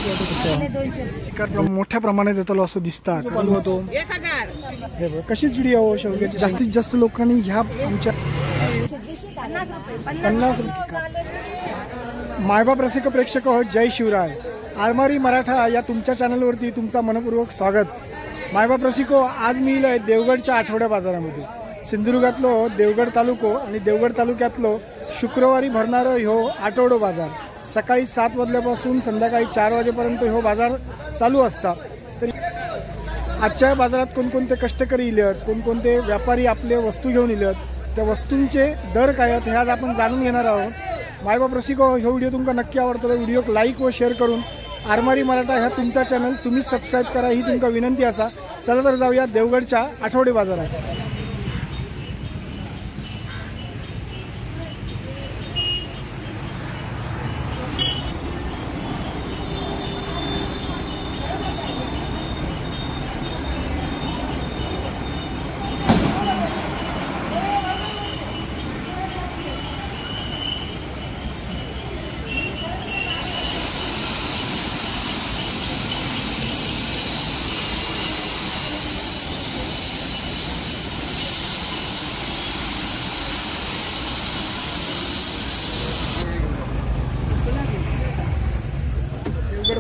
चिकार मोठ्या प्रमाणात येतलो असं दिसता चालू होतो। हे बघ कशी जुडी आहे शेवग्याची। जास्तीत जास्त लोकांनी ह्या आमच्या 50 रुपये। मायबाप रसिक प्रेक्षक हो, जय शिवराय। आरमारी मराठा या तुमच्या चॅनलवरती तुमचा मनपूर्वक स्वागत। मायबाप रसिको, आज मी इले देवगडच्या आठवड्या बाजारामध्ये। सिंधुदुर्गातलो देवगड तालुको आणि देवगड तालुक्यातलो शुक्रवारी भरणारा ह्यो आठवडो बाजार सकाळी 7 वाजल्यापासून संध्याकाळी 4 वाजेपर्यंत ह्यो बाजार चालू असता। तरी आजच्या बाजारात कोणकोणते कष्टकरी इलेत, कोणकोणते व्यापारी आपले वस्तू घेऊन इलेत, त्या वस्तूंचे दर काय आहेत हे आज आपण जाणून घेणार आहोत। मायबाप रसिको, हा व्हिडिओ तुमका नक्की आवडतो तर व्हिडिओ लाईक व शेअर करून आरमारी मराठा ह्या तुमचा चॅनल तुम्ही सबस्क्राईब करा ही तुमका विनंती असा। चला तर जाऊया देवगडच्या आठवडे बाजारात।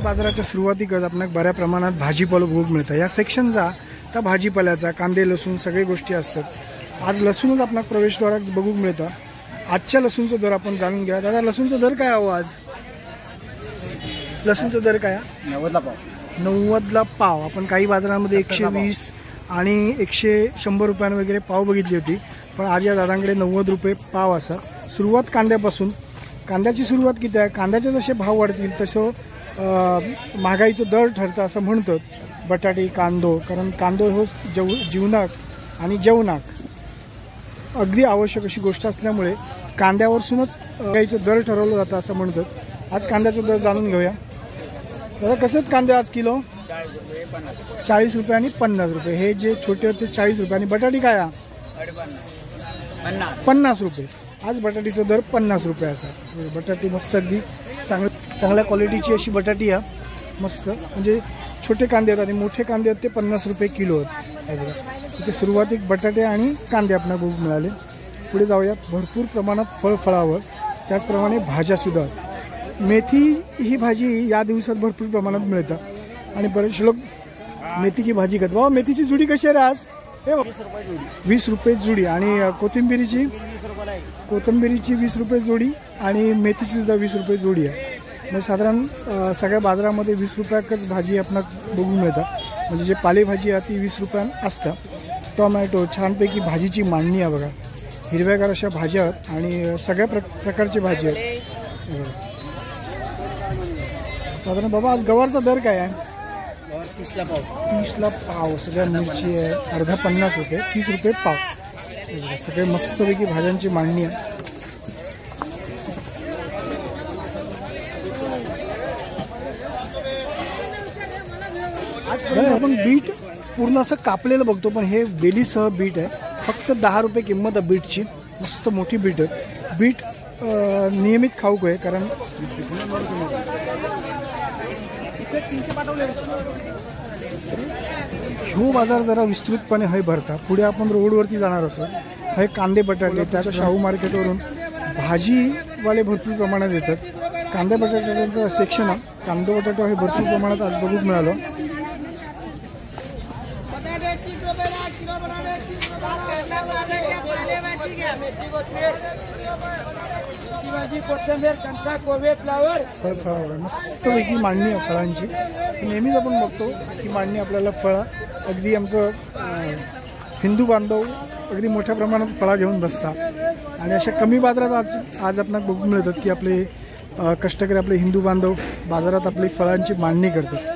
बाजाराच्या सुरुवातीकच आपल्याला बऱ्या प्रमाणात भाजीपाला बघूक मिळतं। या सेक्शनचा त्या भाजीपाल्याचा कांदे लसूण सगळे गोष्टी असतात। आज लसूणच आपल्याला प्रवेशद्वारात बघूक मिळतं। आजच्या लसूणचा दर आपण जाणून घ्या। दादा, लसूणचा दर काय आहे आज? लसूणचा दर काय? 90ला पाव। 90ला पाव। आपण काही बाजारांमध्ये 120 आणि 100 रुपयांना वगैरे पाव बघितली होती, पण आज या दादांकडे 90 रुपये पाव असा। सुरुवात कांद्यापासून। कांद्याची सुरुवात किती आहे? कांद्याचे जसे भाव वाढतील तसं महागाईचं दर ठरतं असं म्हणतात। बटाटे कांदो, कारण कांदो हो जीवनाक आणि जेवणाक अगदी आवश्यक अशी गोष्ट असल्यामुळे कांद्यावरसूनच महागाईचं दर ठरवलं जातं असं म्हणतात। आज कांद्याचं दर जाणून घेऊया। दादा, कसे आहेत कांदे आज किलो? 40 रुपये आणि 50 रुपये। हे जे छोटे होते 40 रुपये आणि बटाटे काय आहे? 50 रुपये। आज बटाटीचा दर 50 रुपये असा। बटाटी मस्त अगदी चांगल्या क्वालिटीची अशी बटाटी आहे, मस्त। म्हणजे छोटे कांदे आहेत आणि मोठे कांदे आहेत ते 50 रुपये किलो आहेत। इथे सुरुवातीक बटाटे आणि कांदे आपल्याला बघूक मिळाले। पुढे जाऊया। भरपूर प्रमाणात फळफळावर, त्याचप्रमाणे भाज्यासुद्धा। मेथी ही भाजी या दिवसात भरपूर प्रमाणात मिळतं आणि बरेचसे लोक मेथीची भाजी खातात। बाबा, मेथीची जुडी कशी आहे आज? 20 रुपये जुडी। आणि कोथिंबिरीची 20 रुपये जोडी आणि मेथीची सुद्धा 20 रुपये जोडी आहे। म्हणजे साधारण सगळ्या बाजारामध्ये 20 रुपयाकच भाजी आपल्याला बघून मिळतं। म्हणजे जे पालेभाजी आहे ती 20 रुपयान असतं। टोमॅटो, छानपैकी भाजीची मांडणी आहे बघा। हिरव्यागार अशा भाज्या आहेत आणि सगळ्या प्रकारची भाजी आहेत। साधारण बाबा, आज गवारचा दर काय आहे? 30ला पाव। 30ला पाव। सगळ्या मिरची आहे अर्धा 50 रुपये, 30 रुपये पाव। सगळे मस्तपैकी भाज्यांची मांडणी आहे। आपण बीट पूर्ण असं कापलेलं बघतो, पण हे बेलीसह बीट आहे। फक्त 10 रुपये किंमत आहे बीटची। मस्त मोठी बीट आहे। बीट नियमित खाऊक आहे, कारण ह्यो बाजार जरा विस्तृतपणे हे भरता। पुढे आपण रोडवरती जाणार असो। हे कांदे बटाटे, त्याच्या शाहू मार्केटवरून भाजीवाले भरपूर प्रमाणात येतात। कांदे बटाट्याचं सेक्शन आहे। कांदे बटाटा हे भरपूर प्रमाणात आज बघूक मिळालं। मस्तपैकी मांडणी आहे फळांची। नेहमीच आपण बघतो की मांडणी आपल्याला फळं अगदी आमचं हिंदू बांधव अगदी मोठ्या प्रमाणात फळं घेऊन बसतात आणि अशा कमी बाजारात आज आपल्याला बघून मिळतात की आपले कष्टकरी आपले हिंदू बांधव बाजारात आपली फळांची मांडणी करतात।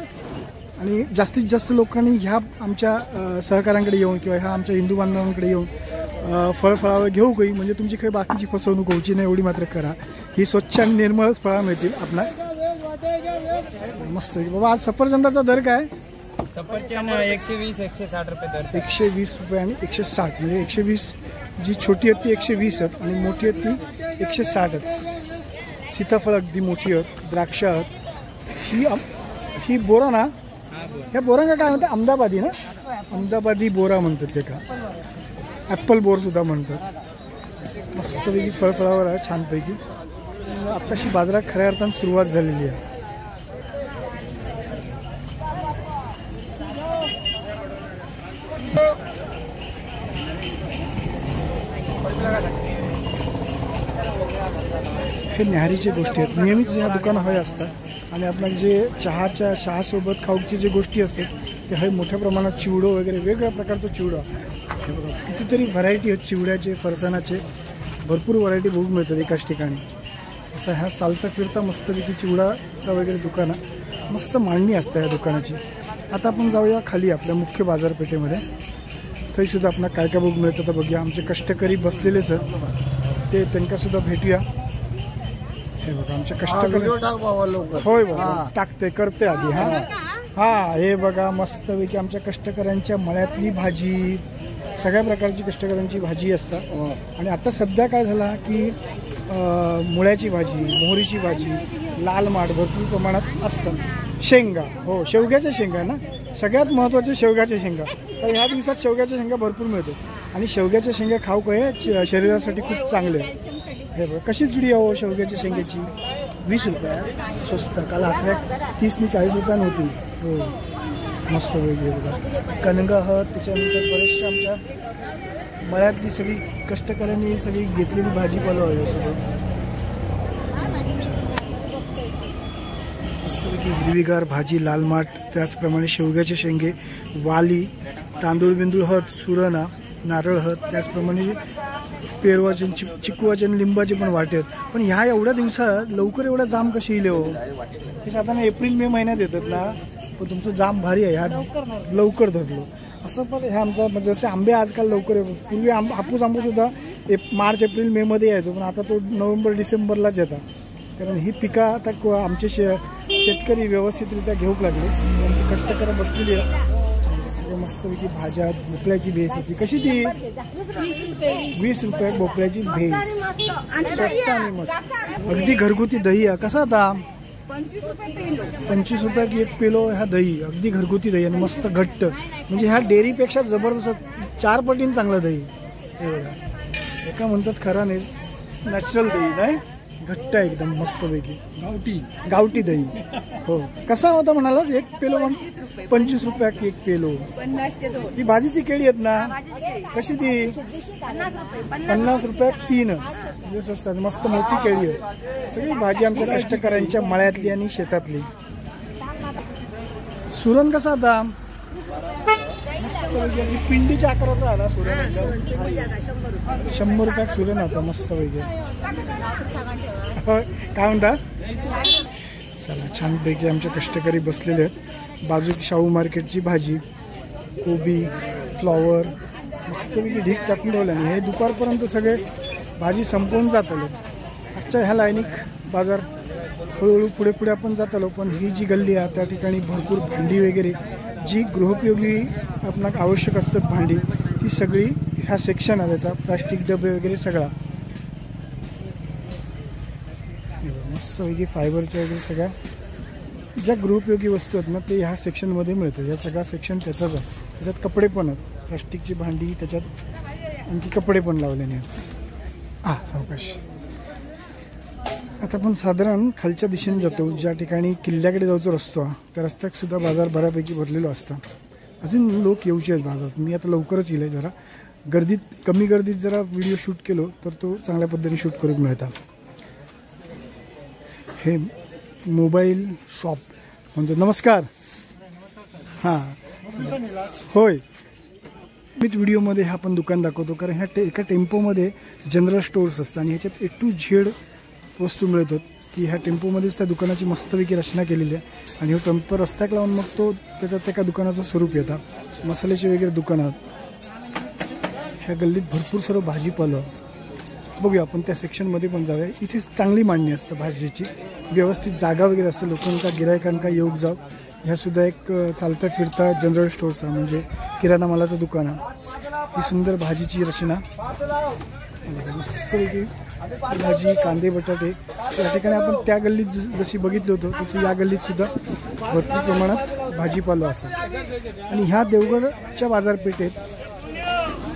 आणि जास्तीत जास्त लोकांनी ह्या आमच्या सहकाऱ्यांकडे येऊन किंवा ह्या आमच्या हिंदू बांधवांकडे येऊन फळावर घेऊ काही, म्हणजे तुमची काही बाकीची फसवणूक होऊची नाही एवढी मात्र करा। ही स्वच्छ आणि निर्मळच फळं मिळतील आपल्याला। मस्त बाबा, आज सफरचंदाचा दर काय? सफरचंद 120 160 रुपये दर। 120 रुपये आणि 160, म्हणजे 120 जी छोटी आहेत ती 120 आहेत आणि मोठी आहेत ती 160 आहेत। सीताफळ अगदी मोठी आहेत, द्राक्ष आहेत। ही ही बोरा ना, हा बोर. ह्या बोरांना काय म्हणतात? अहमदाबादी ना, अहमदाबादी बोरा म्हणतात ते का, ॲपल बोर सुद्धा म्हणतात. मस्तपैकी फळफळावर आहे छानपैकी. आत्ताशी बाजारात खऱ्या अर्थानं सुरुवात झालेली आहे. हे न्याहारीच्या गोष्टी आहेत. नेहमीच ह्या दुकानं हवे असतात आणि आपण जे चहासोबत खाऊची जे गोष्टी असतात ते हवे मोठ्या प्रमाणात. चिवडो वगैरे वेगवेगळ्या प्रकारचं चिवडं. हे बघा कितीतरी व्हरायटी आहेत चिवड्याचे, फरसाणाचे, भरपूर व्हरायटी बघून मिळतात एकाच ठिकाणी. आता ह्या चालता फिरता मस्तपैकी चिवडाचा वगैरे दुकान, मस्त मांडणी असते ह्या दुकानाची. आता आपण जाऊया खाली आपल्या मुख्य बाजारपेठेमध्ये. तरी सुद्धा आपल्याला काय काय बघून मिळतं तर बघूया. आमचे कष्टकरी बसलेलेच आहेत, ते त्यांच्यासुद्धा भेटूया. हे बघा आमचे कष्टकरी. होय बघा टाकते करते आधी. हा हे बघा मस्तपैकी आमच्या कष्टकऱ्यांच्या मळ्यातली भाजी, सगळ्या प्रकारची कष्टकऱ्यांची भाजी असतात. आणि आता सध्या काय झाला की मुळ्याची भाजी, मोहरीची भाजी, लाल माठ भरपूर प्रमाणात असतं. शेंगा, हो शेवग्याच्या शेंगा ना, सगळ्यात महत्त्वाचे शेवग्याच्या शेंगा. तर ह्या दिवसात शेवग्याच्या शेंगा भरपूर मिळते आणि शेवग्याच्या शेंगा खाऊ काय शरीरासाठी खूप चांगले. हे बघा कशी जुडी आहे हो शेवग्याच्या शेंग्याची. 20 रुपये स्वस्त. काल आता 30 ने 40 रुपयानं होती. हो मस्त वेगळी बघा. कणगं आहात, त्याच्यानंतर बरेचशा आमच्या मळ्यातली सगळी कष्टकऱ्यांनी सगळी घेतलेली भाजीपाला आहे सोबत. मस्तपैकी हिरवीगार भाजी, लाल माठ, त्याचप्रमाणे शेवग्याचे शेंगे, वाली, तांदूळ बिंदूळ हत, सुरणा, नारळ हत, त्याचप्रमाणे पेरवाचे, चिकवाचे आणि लिंबाचे पण वाटे आहेत. पण ह्या एवढ्या दिवसात लवकर एवढा जाम कशी येईल हो? हे साधारण एप्रिल मे महिन्यात येतात ना, पण तुमचं जाम भारी आहे. ह्या लवकर धरलो असं. पण ह्या आमचा जसे आंबे आजकाल लवकर येतो. पूर्वी हापूस आंबा सुद्धा मार्च एप्रिल मे मध्ये यायचो, पण आता तो नोव्हेंबर डिसेंबरलाच येतात. कारण ही पिका आता आमचे शेतकरी व्यवस्थितरित्या घेऊक लागले. आमची कष्टकरी बसलेली आहे. सगळं मस्तपैकी भाज्या, भोपळ्याची भेस होती. कशी ती? 20 रुपये भोपळ्याची भेस, स्वस्त आणि मस्त. अगदी घरगुती दही आहे. कसा आता? 25 रुपयात एक पेलो ह्या दही. अगदी घरगुती दही आणि मस्त घट्ट, म्हणजे ह्या डेअरीपेक्षा जबरदस्त 4 पटीने चांगलं दही. हे बघा एका म्हणतात खरा नाही, नॅचरल दही नाही, घट्ट आहे एकदम मस्तपैकी. गावठी दही. हो कसा होता म्हणाला? एक पेलो 25 रुपयात एक पेलो. ही भाजीची केळी आहेत ना, कशी ती? 50 रुपयात 3. असतात. मस्त मोठी केळी आहे. सगळी भाजी आमच्या कष्टकऱ्यांच्या मळ्यातली आणि शेतातली. सुरण कसा आता? पिंडीच्या आकाराचा आला सुरण. 100 रुपयात सुरण आता मस्त पैकी. काय म्हणतात? चला छानपैकी आमच्या कष्टकरी बसलेले आहेत. बाजू शाहू मार्केटची भाजी, कोबी, फ्लॉवर मस्तपैकी ढीक टाकून ठेवलं. आणि हे दुपारपर्यंत सगळे भाजी संपवून जात आलो. आजच्या ह्या लायनिक बाजार हळूहळू पुढे पुढे आपण जात आलो. पण ही जी गल्ली आहे त्या ठिकाणी भरपूर भांडी वगैरे जी गृहोपयोगी आपल्याला आवश्यक असतात भांडी, ती सगळी ह्या सेक्शन आहे त्याचा. प्लास्टिक डबे वगैरे सगळा मस्त वेगळी फायबरच्या वगैरे सगळ्या ज्या गृहोपयोगी वस्तू आहेत ना ते ह्या सेक्शनमध्ये मिळतात. ह्या सगळा सेक्शन त्याचाच आहे. त्याच्यात कपडे पण आहेत, प्लास्टिकची भांडी, त्याच्यात आणखी कपडे पण लावलेले आहेत. सावकाश. आता आपण साधारण खालच्या दिशेने जातो, ज्या ठिकाणी किल्ल्याकडे जायचा रस्ता, त्या रस्त्यात सुद्धा बाजार बऱ्यापैकी भरलेलो असता. अजून लोक येऊचे आहेत बाजारात. मी आता लवकरच येईल. जरा कमी गर्दीत जरा व्हिडिओ शूट केलो तर तो चांगल्या पद्धतीने शूट करून मिळतात. हे मोबाईल शॉप म्हणतो. नमस्कार. हां होय, मीच व्हिडिओमध्ये हा आपण दुकान दाखवतो. कारण ह्या एका टेम्पोमध्ये जनरल स्टोअर्स असतात आणि ह्याच्यात A to Z वस्तू मिळतात. की ह्या टेम्पोमध्येच त्या दुकानाची मस्तपैकी रचना केलेली आहे. आणि हा टेम्पो रस्त्याक लावून मग तो त्याच्यात एका दुकानाचं स्वरूप येतात. मसाल्याची वगैरे दुकानं. ह्या गल्लीत भरपूर सर्व भाजीपालं. बघूया आपण त्या सेक्शनमध्ये पण जाऊया. इथे चांगली मांडणी असतं भाजीची, व्यवस्थित जागा वगैरे असते. लोकांका गिरायकांका येऊक जाऊ. ह्या सुद्धा एक चालता फिरता जनरल स्टोअर्स आहे, म्हणजे किराणा मालाचं दुकान आहे. ही सुंदर भाजीची रचना मस्तपैकी भाजी, कांदे, बटाटे या ठिकाणी आपण त्या गल्लीत जशी बघितली होतो तशी या गल्लीत सुद्धा भरपूर प्रमाणात भाजीपाला असेल. आणि ह्या देवगडच्या बाजारपेठेत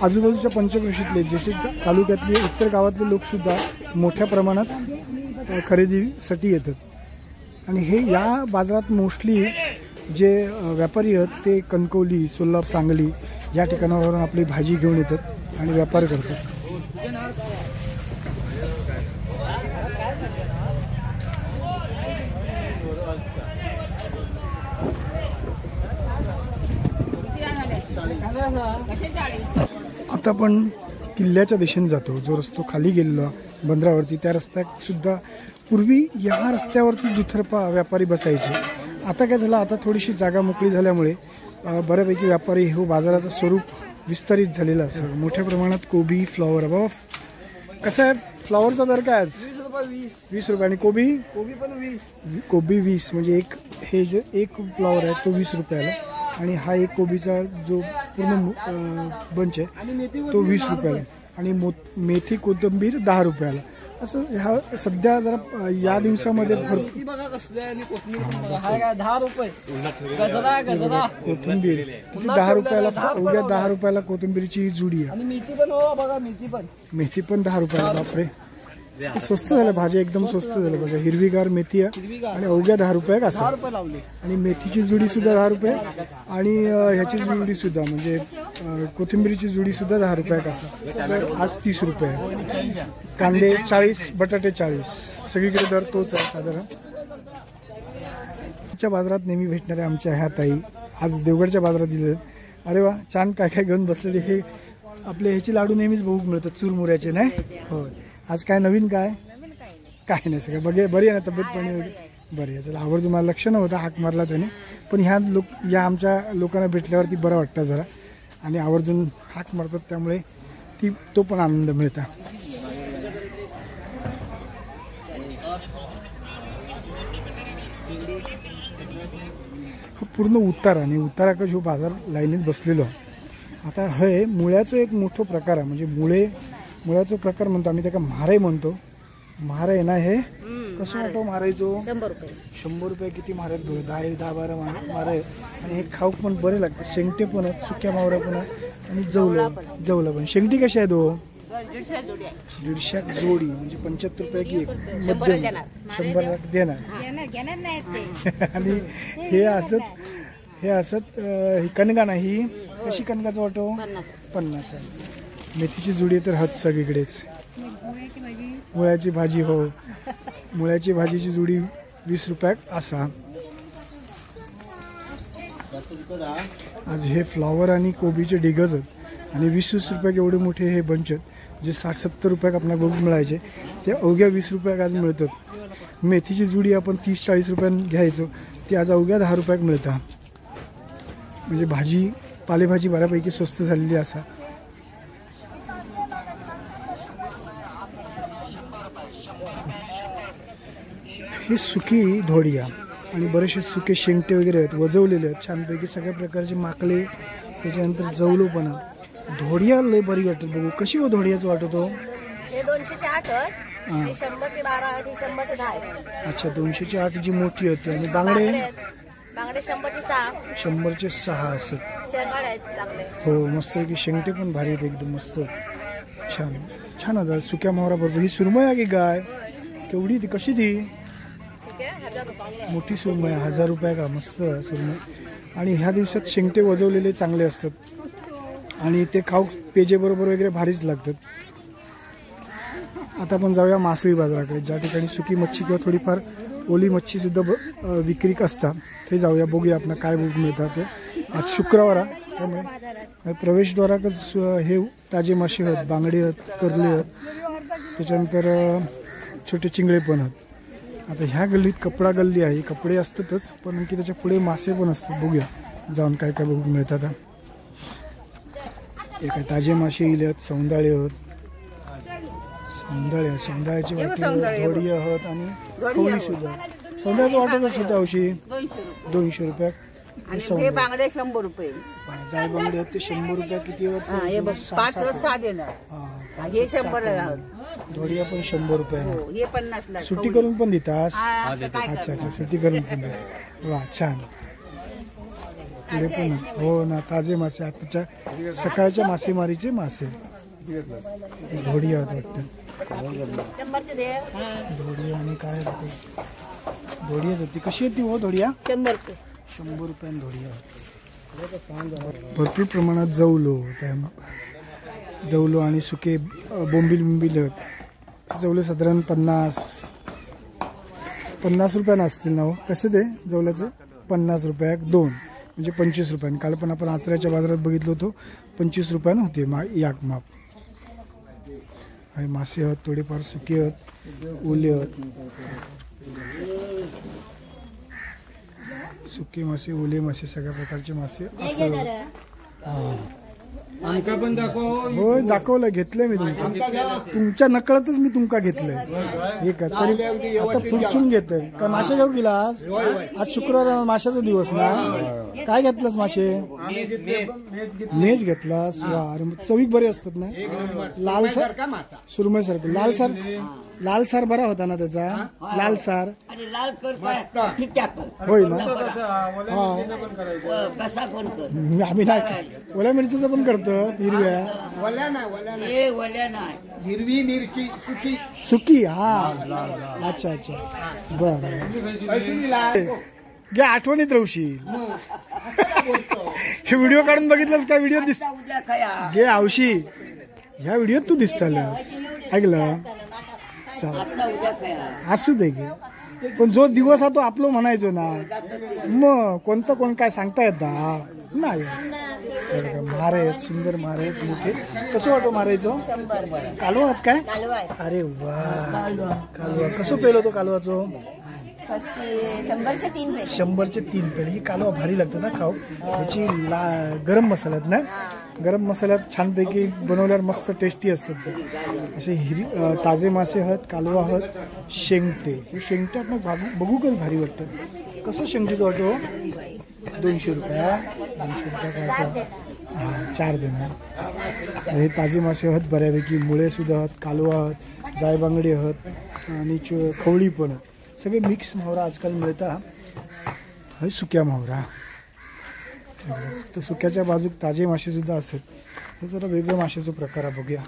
आजूबाजूच्या पंचक्रोशीतले जसे तालुक्यातले इतर गावातले लोकसुद्धा मोठ्या प्रमाणात खरेदीसाठी येतात. आणि हे या बाजारात मोस्टली जे व्यापारी आहेत ते कणकवली, सोलापूर, सांगली या ठिकाणावरून आपली भाजी घेऊन येतात आणि व्यापार करतात. आता आपण किल्ल्याच्या दिशेने जातो. जो रस्ता खाली गेलेला बंदरावरती त्या रस्त्यात सुद्धा पूर्वी या रस्त्यावरती दुतर्फा व्यापारी बसायचे. आता काय झालं, आता थोडीशी जागा मोकळी झाल्यामुळे बऱ्यापैकी व्यापारी हे बाजाराचं स्वरूप विस्तारित झालेलं असं. मोठ्या प्रमाणात कोबी, फ्लॉवर. बाबा कसं आहे फ्लॉवरचा दर काय आज? 20 रुपये. आणि कोबी पण 20. कोबी 20 म्हणजे एक हे जे एक फ्लॉवर आहे तो 20 रुपयाला. आणि हा एक कोबीचा जो पूर्ण बंच आहे तो 20 रुपयाला. आणि मेथी, कोथिंबीर 10 रुपयाला. असं ह्या सध्या जरा या दिवसामध्ये कोथिंबीर 10 रुपये. कोथिंबीर 10 रुपयाला. उद्या 10 रुपयाला कोथिंबीरची जुडी आहे. आणि मेथी पण हो बघा, मेथी पण 10 रुपयाला. बापरे स्वस्त झालं, भाज्या एकदम स्वस्त झालं बघा. हिरवीगार मेथी आहे आणि अवघ्या 10 रुपये का असं. आणि मेथीची जुडी सुद्धा 10 रुपये. आणि ह्याची जुडी सुद्धा म्हणजे कोथिंबीरीची जुडी सुद्धा 10 रुपये का असं. आज 30 रुपये. कांदे 40, बटाटे 40. सगळीकडे दर तोच आहे साधारण. बाजारात नेहमी भेटणाऱ्या आमच्या ह्या ताई आज देवगडच्या बाजारात दिले. अरे वा, छान काय काय घेऊन बसलेले. हे आपले ह्याचे लाडू नेहमीच बघू मिळतात चुरमुऱ्याचे नाही. हो, आज काय नवीन काय नाही सगळं बघे. बरी आहे ना तब्येत पाणी वगैरे? बरी आहे. चला, आवर्जून मला लक्ष नव्हतं, हाक मारला त्याने. पण या आमच्या लोकांना भेटल्यावरती बरं वाटतं जरा. आणि आवर्जून हाक मारतात त्यामुळे तो पण आनंद मिळतो. पूर्ण उतारा आणि उताराकडे जो बाजार लाईनीत बसलेलो. आता हे मुळ्याचं एक मोठं प्रकार आहे. म्हणजे मुळ्याचा प्रकार म्हणतो आम्ही त्याला म्हारे म्हणतो. म्हारे आहे ना. हे कसं वाटतो म्हारेचो? 100 रुपये. किती म्हारे? 10-12 म्हारे. आणि हे खाऊक पण बरे लागतात. शेंगटे पण आहेत, सुक्या मावऱ्या पण आहेत आणि जवलं पण. शेंगटी कशी आहे? 150 जोडी म्हणजे 75 रुपये की एक. मध्यम 100 देणार. आणि हे असत कणगा नाही. कशी कणगाचं वाटो? 50 आहे. मेथीची जुडी तर हात सगळीकडेच. मुळ्याची भाजी. हो, मुळ्याची भाजीची जुडी 20 रुपयाक असा. आज हे फ्लॉवर आणि कोबीचे डिगज आहेत आणि 20-20 रुपयाक एवढे मोठे हे बंच आहेत. जे 60-70 रुपयाक आपल्याला बघून मिळायचे ते अवघ्या 20 रुपयाक आज मिळतात. मेथीची जुडी आपण 30-40 रुपयांनी घ्यायचो ती आज अवघ्या 10 रुपयाक मिळतात. म्हणजे पालेभाजी बऱ्यापैकी स्वस्त झालेली असा. ही सुकी धोडिया आणि बरेचसे सुके शेंगटे वगैरे आहेत, वजवलेले आहेत छानपैकी. सगळ्या प्रकारचे माकले, त्याच्यानंतर जवलो पण. धोडिया लय बरी वाटत बघू. कशी हो धोडियाच वाटतो? 208. अच्छा, 208 जी मोठी होती. आणि बांगडे 100चे 6 असत. हो, मस्त आहे की. शेंगटे पण भारी आहेत एकदम मस्त. छान होता सुक्या मावरा बरोबर. ही सुरमई आहे की गाय? केवढी ती? कशी ती? मोठी सुरमई 1000 रुपये का. मस्त सुरमई. आणि ह्या दिवसात शेंगटे वजवलेले चांगले असतात आणि ते खाऊ पेजे बरोबर वगैरे भारीच लागतात. आता आपण जाऊया मासळी बाजाराकडे, ज्या ठिकाणी सुकी मच्छी किंवा थोडीफार ओली मच्छी सुद्धा विक्री असतात. ते जाऊया, बघूया आपण काय बघू मिळतात ते. आज शुक्रवार आहे त्यामुळे प्रवेशद्वाराकच हे ताजे मासे आहेत, बांगडे आहेत, करले आहेत, त्याच्यानंतर छोटे चिंगळे पण आहेत. आता ह्या गल्लीत कपडा गल्ली आहे, कपडे असतातच पण आणखी त्याच्या पुढे मासे पण असतात. बघूया जाऊन काय काय बघू मिळतात. हे काय ताजे मासे इले आहेत, सौंदाळे आहेत, सौंदाळ्याची वाटी धोडी आहेत आणि खवळी सुद्धा. सौंदाळ्याचं वाटत सुद्धा औषधी 200 रुपये. आणि हे बांगडे 100 रुपये. जाय बांगडे आहेत ते 100 रुपये. किती हे बघ 5 रस्ता देणार. हे 100 ला. धोडिया पण 100 रुपये. हो हे 50 ला. सुट्टी करून पण देतास. अच्छा अच्छा सुट्टी करून पण देतात. वा छान. पुढे पण हो ना ताजे मासे आताच्या सकाळच्या मासेमारीचे मासे. धोडिया वाटतं. धोडिया आणि काय धोडिया होती. कशी होती हो धोडिया? 100 रुपये. 100 रुपयाने धोडिया. भरपूर प्रमाणात जवलो आणि सुके बोंबील जवले साधारण 50 रुपयानं असतील ना हो. कसे ते जवल्याचे? 50 रुपये 2 म्हणजे 25 रुपयाने. काल पण आपण आचऱ्याच्या बाजारात बघितलं होतं 25 रुपयानं होते याक माप. मासे आहेत थोडेफार सुके आहेत ओले आहेत. सुके मासे ओले मासे सगळ्या प्रकारचे मासे असं. आमका पण दाखव. होय दाखवलं घेतलंय मी तुमच्या नकळतच मी तुमका घेतलंय. हे का तरी आता पुढसून घेतोय का? मासे घेऊ गेला आज शुक्रवार माशाचा दिवस ना. काय घेतलंस मासे? मेज घेतलास. वा अरे चवीक बरे असतात ना. लालसार सुरमई सारखं लालसार बरा होता ना त्याचा. लालसार होय ना. आम्ही नाही ओल्या मिरचीचं पण करतो. हिरव्या हिरवी मिरची सुकी. हा अच्छा बर. घ्या आठवणीत राहशील. हे व्हिडिओ काढून बघितलंस का? व्हिडिओ दिसत घे आवशी. ह्या व्हिडिओत तू दिसतालस ऐकलं. असू दे गे. पण जो दिवस हा तो आपलं म्हणायचो ना. मग कोणचं कोण काय सांगता येत नाही. मारे आहेत सुंदर मारे आहेत मोठे. कसं वाटो मारायचं? कालवा आहात काय? अरे वा कालवा. कसं पेलो तो कालवाचो? 100चे 3 पेल. ही कालवा भारी लागतं ना खाऊ. त्याची गरम मसाल्यात ना. गरम मसाल्यात छानपैकी बनवल्यावर मस्त टेस्टी असतात. असे ताजे मासे आहेत कालवा आहेत. शेंगटे हे शेंगटे आपण बघू कसं भारी वाटतं. कसं शेंगटीचं वाटो? 200 रुपया. 200 रुपया काय 4 देणार. हे ताजे मासे आहेत बऱ्यापैकी. मुळे सुद्धा आहेत कालवा आहेत जाय बांगडे आहेत आणि खवळी पण आहेत. सगळे मिक्स मावरा आजकाल मिळतात. हे सुक्या मावरा. तर सुक्याच्या बाजूक ताजे मासे सुद्धा असतात. हे जरा वेगळ्या माशाचा प्रकार आहे बघूया.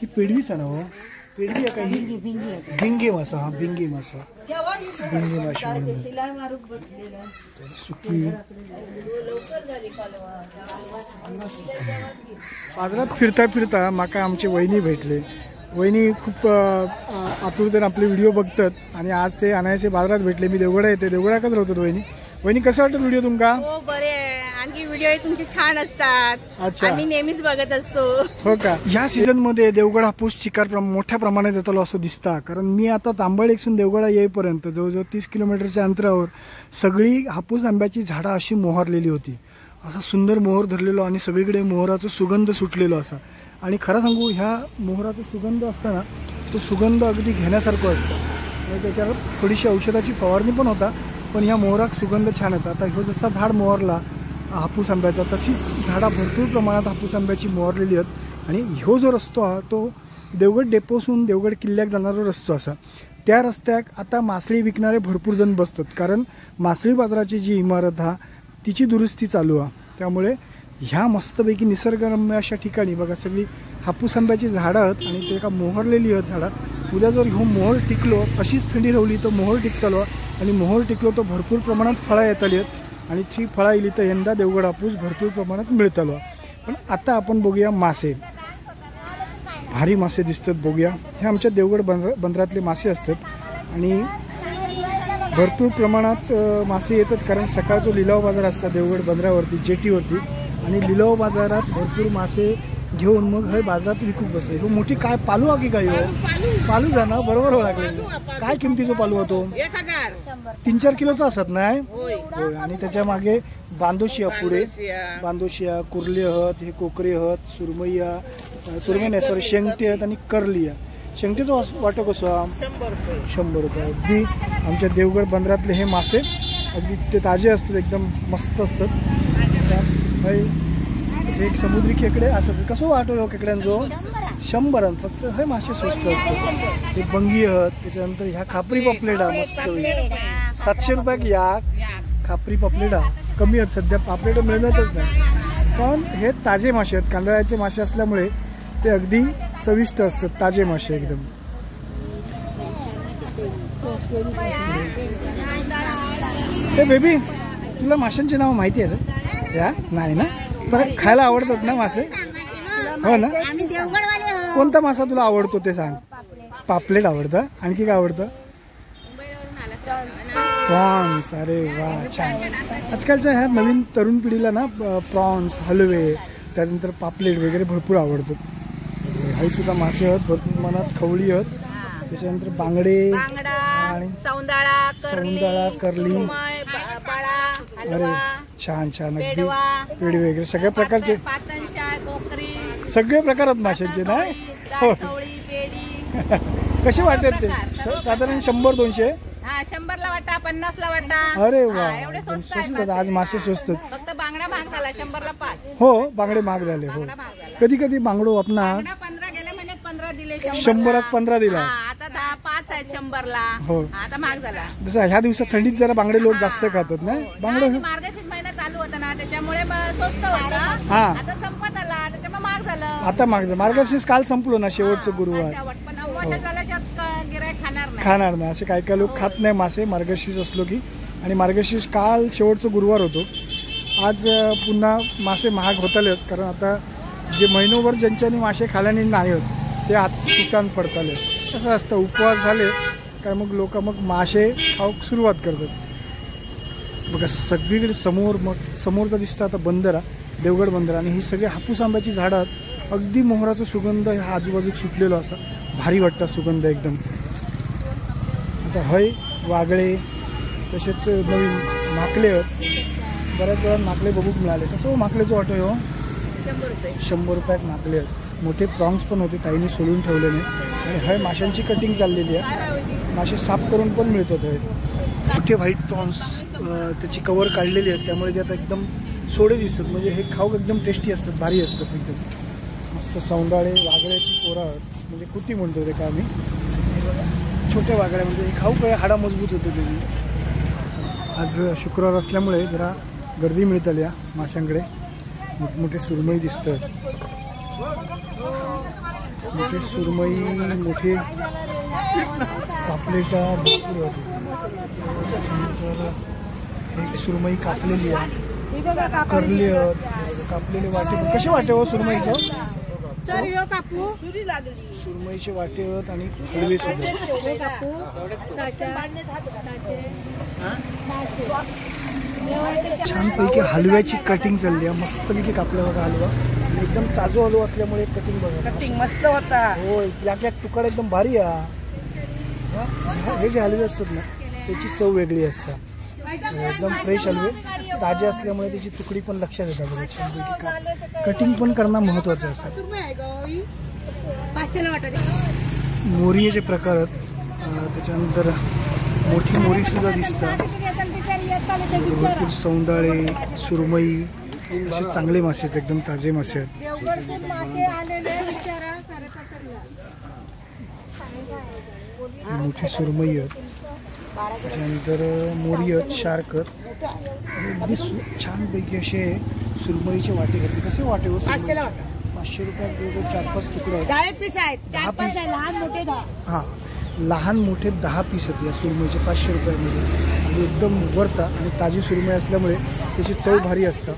ही पेडवीच आहे ना हो. पेडवी आहे का ही? भिंगे मासा. हा भिंगे मासा. भिंगे मासे सुकी. बाजारात फिरता माका आमचे वहिनी भेटले. वहिनी खूप आतुरतेने आपले व्हिडिओ बघतात आणि आज ते आणायचे बाजारात भेटले. मी देवगडा येते. देवगडाकच राहतो वहिनी कसं वाटतं व्हिडिओ तुमका? हो बरे. आणखी व्हिडिओ तुमचे छान असतात. अच्छा आम्ही नेहमीच बघत असतो. हो का? ह्या सीझन मध्ये देवगड हापूस चिकार मोठ्या प्रमाणात येतो असं दिसतं. कारण मी आता तांबळेकसून देवगडा येईपर्यंत जवळजवळ 30 किलोमीटरच्या अंतरावर सगळी हापूस आंब्याची झाडं अशी मोहरलेली होती. असा सुंदर मोहर धरलेलो आणि सगळीकडे मोहराचा सुगंध सुटलेलो असा. आणि खरं सांगू ह्या मोहराचा सुगंध असताना तो सुगंध अगदी घेण्यासारखं असतं. आणि त्याच्यावर थोडीशी औषधाची फवारणी पण होता. पण ह्या मोहरात सुगंध छान येतात. आता ह्यो जसा झाड मोहरला हापूस आंब्याचा तशीच झाडा भरपूर प्रमाणात हापूस आंब्याची मोहरलेली आहेत. आणि ह्यो जो रस्तो हा तो देवगड डेपोसून देवगड किल्ल्याक जाणारा रस्तो असा. त्या रस्त्याक आता मासळी विकणारे भरपूर जण बसतात. कारण मासळी बाजाराची जी इमारत हा तिची दुरुस्ती चालू आहे. त्यामुळे ह्या मस्तपैकी निसर्गरम्य अशा ठिकाणी बघा सगळी हापूस आंब्याची झाडं आहेत आणि ते एका मोहरलेली आहेत झाडात. उद्या जर ह्यो मोहर टिकलो कशीच थंडी राहिली तर मोहर टिकतलो आणि मोहर टिकलो तर भरपूर प्रमाणात फळं येतली आहेत आणि ती फळं येली तर यंदा देवगड हापूस भरपूर प्रमाणात मिळतलो. पण आता आपण बघूया मासे. भारी मासे दिसतात बघूया. हे आमच्या देवगड बंदरातले मासे असतात आणि भरपूर प्रमाणात मासे येतात. कारण सकाळचा लिलाव बाजार असतात देवगड बंदरावरती जेटीवरती आणि लिलाव बाजारात भरपूर मासे घेऊन मग हे बाजारात विकूक बसले. हो मोठी काय पालू आहे की काय? हो पालू जाणं बरोबर लागले. काय किमतीचा पालू होतो? 3-4 किलोचा असत नाही होय. आणि त्याच्या मागे बांदोशिया पुढे बांदोशिया कुर्ली आहेत हे कोकरे आहेत सुरमई नाही सॉरी शेंगटे आहेत आणि करली आहे. शेंगटेचं वाटो कसं? 100 रुपये. अगदी आमच्या देवगड बंदरातले हे मासे अगदी ते ताजे असतात, एकदम मस्त असतात. भाई हे एक समुद्री खेकडे असं कसं वाटतो खेकड्यांचो 100 फक्त. हे मासे स्वस्त असतात. ते बंगी आहेत, त्याच्यानंतर ह्या खापरी पापलेटा मस्त 700 रुपयाक या खापरी पापलेटा. कमी आहेत सध्या, पापलेटा मिळतच नाही, पण हे ताजे मासे आहेत. कांदळाचे मासे असल्यामुळे ते अगदी चविष्ट असतात, ताजे मासे एकदम. हे बेबी, तुला माशांची नाव माहिती आहेत या? नाही ना? बरं, खायला आवडतात ना मासे? हो ना? कोणता मासा तुला आवडतो ते सांग. पापलेट आवडतं. आणखी काय आवडतं? प्रॉन्स. अरे वा, छान. आजकालच्या ह्या नवीन तरुण पिढीला ना प्रॉन्स, हलवे, त्याच्यानंतर पापलेट वगैरे भरपूर आवडतात. हे सुद्धा मासे आहेत भरपूर मनात. खवळी आहेत, त्याच्यानंतर बांगडे आणि सौंदाळा, करली. अरे छान छान. अगदी पेढी वगैरे सगळ्या प्रकारचे, सगळे प्रकार आहेत माशांचे ना. हो. कसे वाटतात ते? साधारण 100-200? 100ला वाटा, 50ला वाटा. अरे वा, एवढे स्वस्त स्वस्त. आज मासे स्वस्त. फक्त बांगडा महाग झाला, 100ला 5. हो, बांगडे महाग झाले. हो, कधी कधी बांगडो आपण 15 गेल्या महिन्यात 15 दिले, 100 15 दिला. आता 5 आहेत 100ला. हो, आता महाग झाला. जसं ह्या दिवसात थंडीत जरा बांगडे लोक जास्त खातात ना. बांगडे मार्गशीर्ष महिना चालू होता ना, त्याच्यामुळे स्वस्त होता. हा, आता संपत आला, त्याच्यामुळे महाग झालं. आता महाग झालं. मार्गशीर्ष काल संपलो ना, शेवटचं गुरुवार. पण अमावस्या झाल्याच्या गिऱ्हाईक खाणार नाही. असे काही काही लोक खात नाही मासे मार्गशीर्ष असलो की. आणि मार्गशीर्ष काल शेवटचं गुरुवार होतो. आज पुन्हा मासे महाग होतालेच, कारण आता जे महिनोभर ज्यांच्यानी मासे खाल्याने नाही होत ते आज दुकान पडताले. कसं असतं, उपवास झाले काय मग लोक मग मासे खाऊक सुरुवात करतात. बघा सगळीकडे समोरचा दिसतं आता बंदरा, देवगड बंदरा. आणि ही सगळी हापूस आंब्याची झाडं आहेत. अगदी मोहराचा सुगंध ह्या आजूबाजूक सुटलेलो असा भारी वाटतं सुगंध एकदम. आता हय वागळे, तसेच नवीन माकले आहेत. बऱ्याच वेळा माकले बघूक मिळाले. कसं हो माकलेचं वाटो हो? 100 रुपयात माकले आहेत. मोठे प्रॉन्स पण होते, ताईने सोलून ठेवले नाही. आणि हय माशांची कटिंग चाललेली आहे. मासे साफ करून पण मिळतात. हय मोठे व्हाईट प्रॉन्स, त्याची कवर काढलेली आहेत, त्यामुळे ते आता एकदम सोडे दिसतात. म्हणजे हे खाऊक एकदम टेस्टी असतात, भारी असतात एकदम मस्त. सौंदाळे वागळ्याची पोरा आहेत, म्हणजे कुती म्हणतो ते का आम्ही. छोट्या वागळ्या म्हणजे खाऊ काय हाडा मजबूत होते त्याची. आज शुक्रवार असल्यामुळे जरा गर्दी मिळत आली या माशांकडे. मोठमोठे सुरमई दिसतात, मोठे सुरमई, मोठे पापलेटा भरपूर होते. एक सुरमई कापलेली आहे, करली कापलेले वाटे. कसे वाटे हो सुरमईचं? सुरमईचे वाटे आहेत आणि हलवे सुद्धा. छानपैकी हलव्याची कटिंग चालली आहे. मस्तपैकी कापला बघा हलवा. एकदम ताजो हलवा असल्यामुळे कटिंग बघा, कटिंग मस्त होता. हो, या तुकडा एकदम भारी आहे. हे जे हलवे असतात ना त्याची चव वेगळी असते. एकदम फ्रेश हलवे, ताजे असल्यामुळे त्याची तुकडी पण लक्षात येतात बघा. छानपैकी कटिंग पण करणं महत्त्वाचं असतं. मोरीचे प्रकार आहेत, त्याच्यानंतर मोठी मोरी सुद्धा दिसतात. भरपूर सौंदाळे, सुरमई असे चांगले मासे आहेत, एकदम ताजे मासे आहेत. मोठी सुरमई आहेत, त्याच्यानंतर मोरी आहेत, शार्क आहेत. अगदी छानपैकी असे सुरमईचे वाटे घेतले. कसे वाटे हो? 500 रुपयात जवळ 4-5 तुकडे आहेत. 10 पीस आहेत. हां, लहान मोठे 10 पीस आहेत या सुरमईचे 500 रुपयामध्ये. आणि एकदम वरता आणि ताजी सुरमई असल्यामुळे त्याची चव भारी असतं.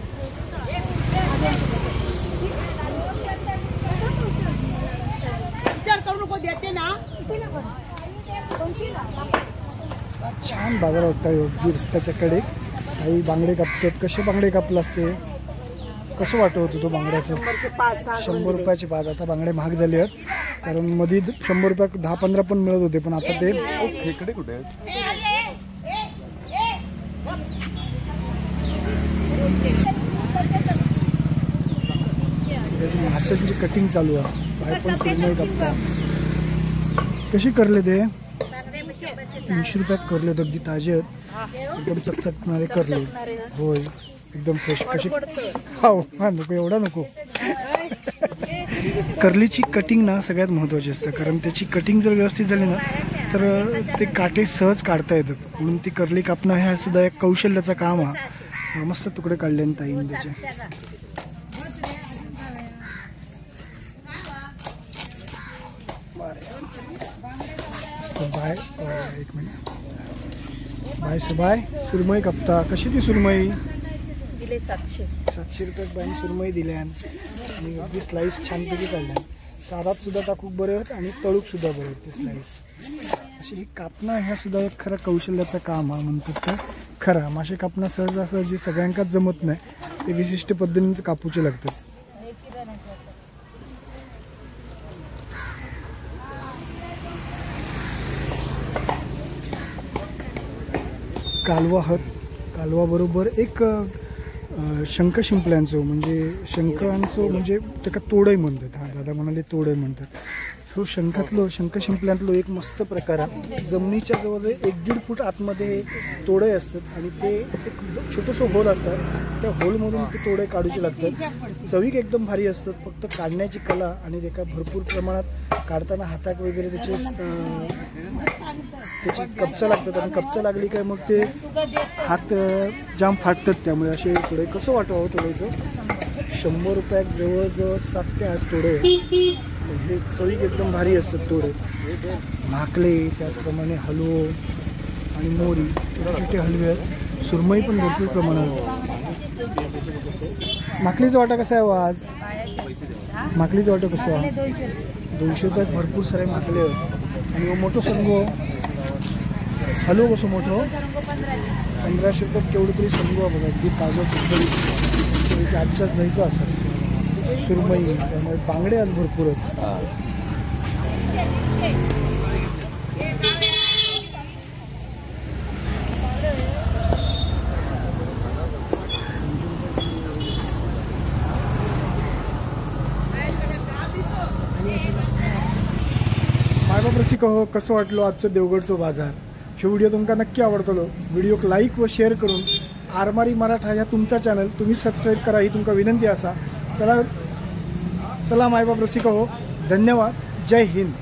छान बाजार होता योग्य रस्त्याच्या कडे. काही बांगडे कापतात. कसे बांगडे कापले असते? कसं वाटत होतं तो बांगड्याचं? 100 रुपयाचे 5. आता बांगडे महाग झाले आहेत, कारण मध्ये 100 रुपयात 10-15 पण मिळत होते, पण आता ते खेकडे कुठे आहेत? माशांची कटिंग चालू आहे. बाहेर पण सुरमई कापतात. कशी करले ते? 300 रुपयात करले. अगदी ताजे आहेत. एकदम चकचकणारे करले. होय एकदम फ्रेश. कशी खाऊ हा नको एवढा नको. करलीची कटिंग ना सगळ्यात महत्त्वाची असते, कारण त्याची कटिंग जर व्यवस्थित झाली ना तर ते काटे सहज काढता येतात. म्हणून ती करली कापणं हा सुद्धा एक कौशल्याचा काम हा. मस्त तुकडे काढले ताईने त्याचे. बाय एक मिनिट. बाय सुबाय सुरमई कापता. कशी ती सुरमई? 700 रुपयात बाईने सुरमई दिल्या आणि अगदी स्लाईस छानपैकी काढल्या. सारात सुद्धा टाकूक बरे आहेत आणि तळूक सुद्धा बरे आहेत ते स्लाईस. अशी ही कापणं ह्या सुद्धा एक खरं कौशल्याचं काम हा म्हणतात ते खरं. मासे कापणं सहजासहजी सगळ्यांकाच जमत नाही, ते विशिष्ट पद्धतीने कापूचे लागतात. कालवा बरोबर एक शंख शिंपल्यांचो म्हणजे शंखांचो म्हणजे त्याका तोडय म्हणतात. हा दादा म्हणाले तोडय म्हणतात. तो शंख शिंपल्यांतलो एक मस्त प्रकार आहे. जमिनीच्या जवळजवळ 1-1.5 फूट आतमध्ये तोडे असतात आणि ते एक छोटंसं होल असतात. त्या होलमधून ते तोडे काढूचे लागतात. चवीक एकदम भारी असतात. फक्त काढण्याची कला आणि त्याका भरपूर प्रमाणात काढताना हाताक वगैरे त्याची कपचा लागतात आणि कपचा लागली काय मग ते हात जाम फाटतात. त्यामुळे असे तोडे कसं वाटावं तोडायचं. 100 रुपयात जवळजवळ 7 ते 8 तोडे. हे चवीक एकदम भारी असतात तोडे. भाकले त्याचप्रमाणे हलवो आणि मोरी छोटे हलवे आहेत. सुरमई पण भरपूर प्रमाणात. माकलीचा वाटा कसा आहे आज? माकलीचा वाटा कसं आहे? 200 रुपयात भरपूर सारे माकले आहेत. आणि मोठं संगो हलवो कसं मोठं 1500 रुपयात केवढं तरी संगो आहे बघा. अगदी ताजं चिकन आजच्याच द्यायचं असं. सुरमई त्यामुळे बांगडे आज भरपूर आहेत. मायबाप रसिक हो, कसं वाटलं आजचं देवगडचं बाजार? हे व्हिडिओ तुमका नक्की आवडतलो. व्हिडिओक लाईक व शेअर करून आरमारी मराठा ह्या तुमचा चॅनल तुम्ही सबस्क्राईब करा ही तुमका विनंती असा. चला मायबाप रसिक हो, धन्यवाद. जय हिंद.